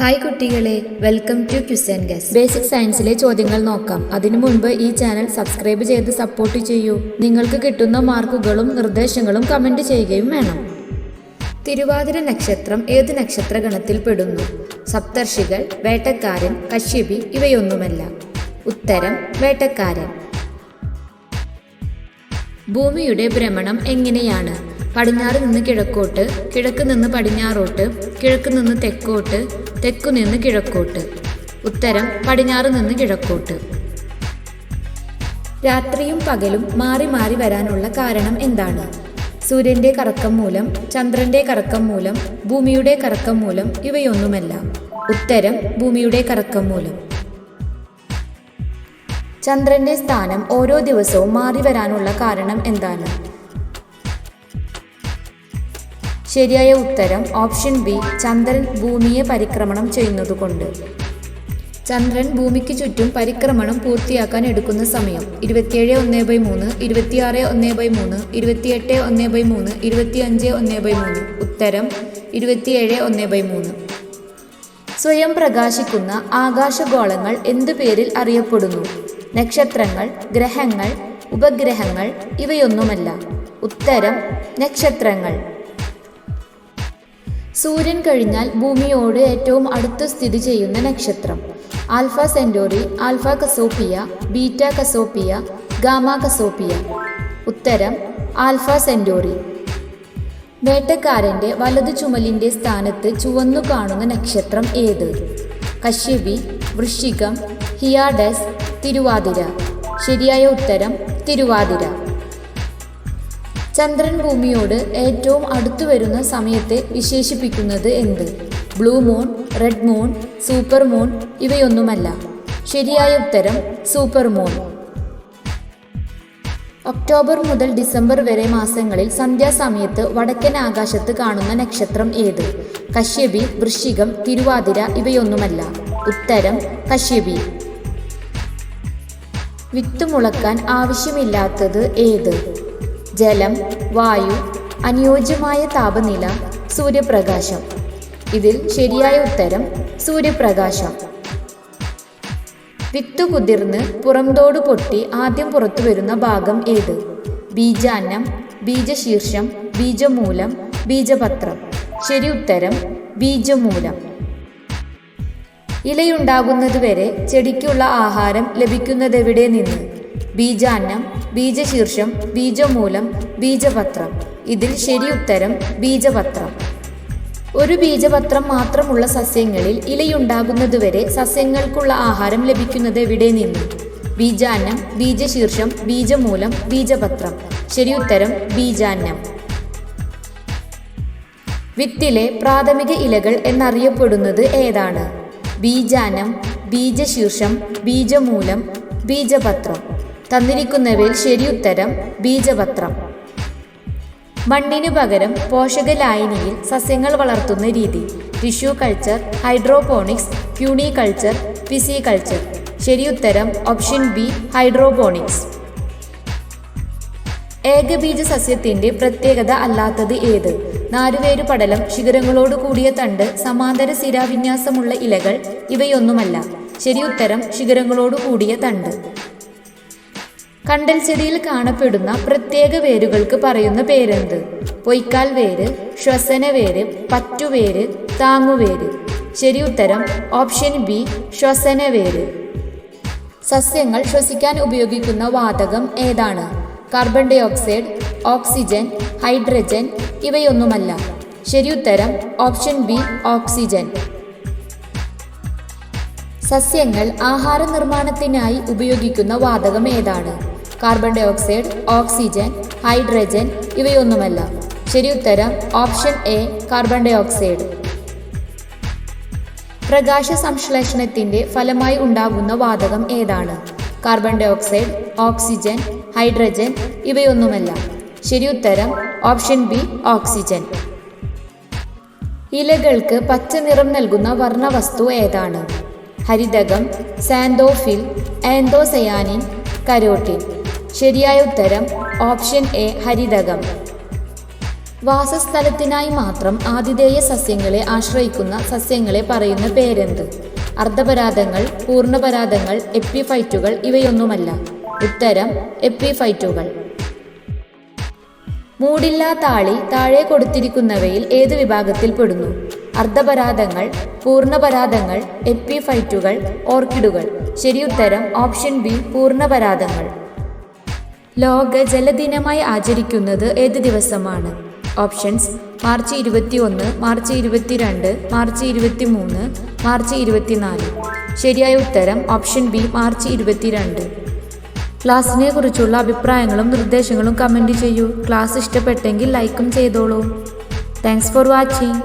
Hi കുട്ടികളെ, welcome to quiz and guess. Basic സയൻസിലെ ചോദ്യങ്ങൾ നോക്കാം. അതിനു മുൻപ് ഈ ചാനൽ സബ്സ്ക്രൈബ് ചെയ്ത് സപ്പോർട്ട് ചെയ്യൂ. നിങ്ങൾക്ക് കിട്ടുന്ന മാർക്കുകളും നിർദ്ദേശങ്ങളും കമന്റ് ചെയ്യുകയും വേണം. തിരുവാതിര നക്ഷത്രം ഏത് നക്ഷത്രഗണത്തിൽ പെടുന്നു? സപ്തർഷികൾ, വേട്ടക്കാരൻ, കശ്യപി ഇവയൊന്നുമല്ല. ഉത്തരം വേട്ടക്കാരൻ. ഭൂമിയുടെ ഭ്രമണം എങ്ങനെയാണ്? പടിഞ്ഞാറ് നിന്ന് കിഴക്കോട്ട്, കിഴക്ക് നിന്ന് പടിഞ്ഞാറോട്ട്, കിഴക്ക് നിന്ന് തെക്കോട്ട്, തെക്കു നിന്ന് കിഴക്കോട്ട്. ഉത്തരം പടിഞ്ഞാറ് നിന്ന് കിഴക്കോട്ട്. രാത്രിയും പകലും മാറി മാറി വരാനുള്ള കാരണം എന്താണ്? സൂര്യന്റെ കറക്കം മൂലം, ചന്ദ്രന്റെ കറക്കം മൂലം, ഭൂമിയുടെ കറക്കം മൂലം ഇവയൊന്നുമല്ല. ഉത്തരം ഭൂമിയുടെ കറക്കം മൂലം. ചന്ദ്രന്റെ സ്ഥാനം ഓരോ ദിവസവും മാറി വരാനുള്ള കാരണം എന്താണ്? ശരിയായ ഉത്തരം ഓപ്ഷൻ ബി, ചന്ദ്രൻ ഭൂമിയെ പരിക്രമണം ചെയ്യുന്നതുകൊണ്ട്. ചന്ദ്രൻ ഭൂമിക്ക് ചുറ്റും പരിക്രമണം പൂർത്തിയാക്കാൻ എടുക്കുന്ന സമയം 27:1/3, 26:1/3, 28:1/3, 25:1/3. ഉത്തരം 27:1/3. സ്വയം പ്രകാശിക്കുന്ന ആകാശഗോളങ്ങൾ എന്തു പേരിൽ അറിയപ്പെടുന്നു? നക്ഷത്രങ്ങൾ, ഗ്രഹങ്ങൾ, ഉപഗ്രഹങ്ങൾ ഇവയൊന്നുമല്ല. ഉത്തരം നക്ഷത്രങ്ങൾ. സൂര്യൻ കഴിഞ്ഞാൽ ഭൂമിയോട് ഏറ്റവും അടുത്ത് സ്ഥിതി ചെയ്യുന്ന നക്ഷത്രം? Alpha Centauri, Alpha Cassiopeia, beta Cassiopeia, gamma Cassiopeia. ഉത്തരം ആൽഫ സെന്റോറി. വേട്ടക്കാരന്റെ വലതു ചുമലിന്റെ സ്ഥാനത്ത് ചുവന്നു കാണുന്ന നക്ഷത്രം ഏത്? കശ്യപി, വൃശ്ചികം, ഹിയാഡസ്, തിരുവാതിര. ശരിയായ ഉത്തരം തിരുവാതിര. ചന്ദ്രൻ ഭൂമിയോട് ഏറ്റവും അടുത്തു വരുന്ന സമയത്തെ വിശേഷിപ്പിക്കുന്നത് എന്ത്? Blue moon, red moon, supermoon ഇവയൊന്നുമല്ല. ശരിയായ ഉത്തരം സൂപ്പർ മൂൺ. ഒക്ടോബർ മുതൽ ഡിസംബർ വരെ മാസങ്ങളിൽ സന്ധ്യാസമയത്ത് വടക്കൻ ആകാശത്ത് കാണുന്ന നക്ഷത്രം ഏത്? കശ്യപി, വൃശ്ചികം, തിരുവാതിര ഇവയൊന്നുമല്ല. ഉത്തരം കശ്യപി. വിത്ത് മുളക്കാൻ ആവശ്യമില്ലാത്തത് ഏത്? ജലം, വായു, അനുയോജ്യമായ താപനില, സൂര്യപ്രകാശം. ഇതിൽ ശരിയായ ഉത്തരം സൂര്യപ്രകാശം. വിത്തു കുതിർന്ന് പുറംതോട് പൊട്ടി ആദ്യം പുറത്തു വരുന്ന ഭാഗം ഏത്? ബീജാന്നം, ബീജശീർഷം, ബീജമൂലം, ബീജപത്രം. ശരി ഉത്തരം ബീജമൂലം. ഇലയുണ്ടാകുന്നതുവരെ ചെടിക്കുള്ള ആഹാരം ലഭിക്കുന്നതെവിടെ നിന്ന്? ബീജാന്നം, ബീജശീർഷം, ബീജമൂലം, ബീജപത്രം. ഇതിൽ ശരി ഉത്തരം ബീജപത്രം. ഒരു ബീജപത്രം മാത്രമുള്ള സസ്യങ്ങളിൽ ഇലയുണ്ടാകുന്നതുവരെ സസ്യങ്ങൾക്കുള്ള ആഹാരം ലഭിക്കുന്നത് എവിടെ നിന്ന്? ബീജാന്നം, ബീജശീർഷം, ബീജമൂലം, ബീജപത്രം. ശരി ഉത്തരം ബീജാന്നം. വിത്തിലെ പ്രാഥമിക ഇലകൾ എന്നറിയപ്പെടുന്നത് ഏതാണ്? ബീജാന്നം, ബീജശീർഷം, ബീജമൂലം, ബീജപത്രം. തന്നിരിക്കുന്നവയിൽ ശരിയുത്തരം ബീജപത്രം. മണ്ണിനു പകരം പോഷകലായനിയിൽ സസ്യങ്ങൾ വളർത്തുന്ന രീതി? ടിഷ്യൂ കൾച്ചർ, ഹൈഡ്രോപോണിക്സ്, പ്യൂണികൾച്ചർ, പിസികൾച്ചർ. ശരിയുത്തരം ഓപ്ഷൻ ബി, ഹൈഡ്രോപോണിക്സ്. ഏകബീജ സസ്യത്തിന്റെ പ്രത്യേകത അല്ലാത്തത് ഏത്? നാരുവേരു പടലം, ശിഖരങ്ങളോട് കൂടിയ തണ്ട്, സമാന്തര സിരാവിന്യാസമുള്ള ഇലകൾ ഇവയൊന്നുമല്ല. ശരിയുത്തരം ശിഖരങ്ങളോട് കൂടിയ തണ്ട്. കണ്ടൽ ചെടിയിൽ കാണപ്പെടുന്ന പ്രത്യേക വേരുകൾക്ക് പറയുന്ന പേരെന്ത്? പൊയ്ക്കാൽ വേര്, ശ്വസന വേര്, പറ്റുവേര്, താങ്ങുവേര്. ശരി ഉത്തരം ഓപ്ഷൻ ബി, ശ്വസന വേര്. സസ്യങ്ങൾ ശ്വസിക്കാൻ ഉപയോഗിക്കുന്ന വാതകം ഏതാണ്? Carbon dioxide, oxygen, hydrogen ഇവയൊന്നുമല്ല. ശരി ഉത്തരം ഓപ്ഷൻ ബി, ഓക്സിജൻ. സസ്യങ്ങൾ ആഹാര നിർമ്മാണത്തിനായി ഉപയോഗിക്കുന്ന വാതകം ഏതാണ്? Carbon dioxide, oxygen, hydrogen ഇവയൊന്നുമല്ല. ശരി ഉത്തരം option A, carbon dioxide. പ്രകാശ സംശ്ലേഷണത്തിന്റെ ഫലമായി ഉണ്ടാകുന്ന വാതകം ഏതാണ്? Carbon dioxide, oxygen, hydrogen ഇവയൊന്നുമല്ല. ശരി ഉത്തരം ഓപ്ഷൻ ബി, ഓക്സിജൻ. ഇലകൾക്ക് പച്ച നിറം നൽകുന്ന വർണ്ണവസ്തു ഏതാണ്? ഹരിതകം, സാന്തോഫിൽ, ആന്തോസയാനിൻ, കരോട്ടിൻ. ശരിയായ ഉത്തരം ഓപ്ഷൻ എ, ഹരിതകം. വാസസ്ഥലത്തിനായി മാത്രം ആതിഥേയ സസ്യങ്ങളെ ആശ്രയിക്കുന്ന സസ്യങ്ങളെ പറയുന്ന പേരെന്ത്? അർദ്ധപരാദങ്ങൾ, പൂർണ്ണപരാദങ്ങൾ, എപ്പിഫൈറ്റുകൾ ഇവയൊന്നുമല്ല. ഉത്തരം എപ്പിഫൈറ്റുകൾ. മൂടില്ലാത്ത ആളി താഴെ കൊടുത്തിരിക്കുന്നവയിൽ ഏത് വിഭാഗത്തിൽ പെടുന്നു? അർദ്ധപരാദങ്ങൾ, പൂർണ്ണപരാദങ്ങൾ, എപ്പിഫൈറ്റുകൾ, ഓർക്കിഡുകൾ. ശരിയുത്തരം ഓപ്ഷൻ ബി, പൂർണ്ണപരാദങ്ങൾ. ലോക ജലദിനമായി ആചരിക്കുന്നത് ഏത് ദിവസമാണ്? Options: March 21, March 22, March 23, March 24. ശരിയായ ഉത്തരം ഓപ്ഷൻ ബി, മാർച്ച് 22. ക്ലാസ്സിനെ കുറിച്ചുള്ള അഭിപ്രായങ്ങളും നിർദ്ദേശങ്ങളും കമൻറ്റ് ചെയ്യൂ. ക്ലാസ് ഇഷ്ടപ്പെട്ടെങ്കിൽ ലൈക്കും ചെയ്തോളൂ. Thanks for watching.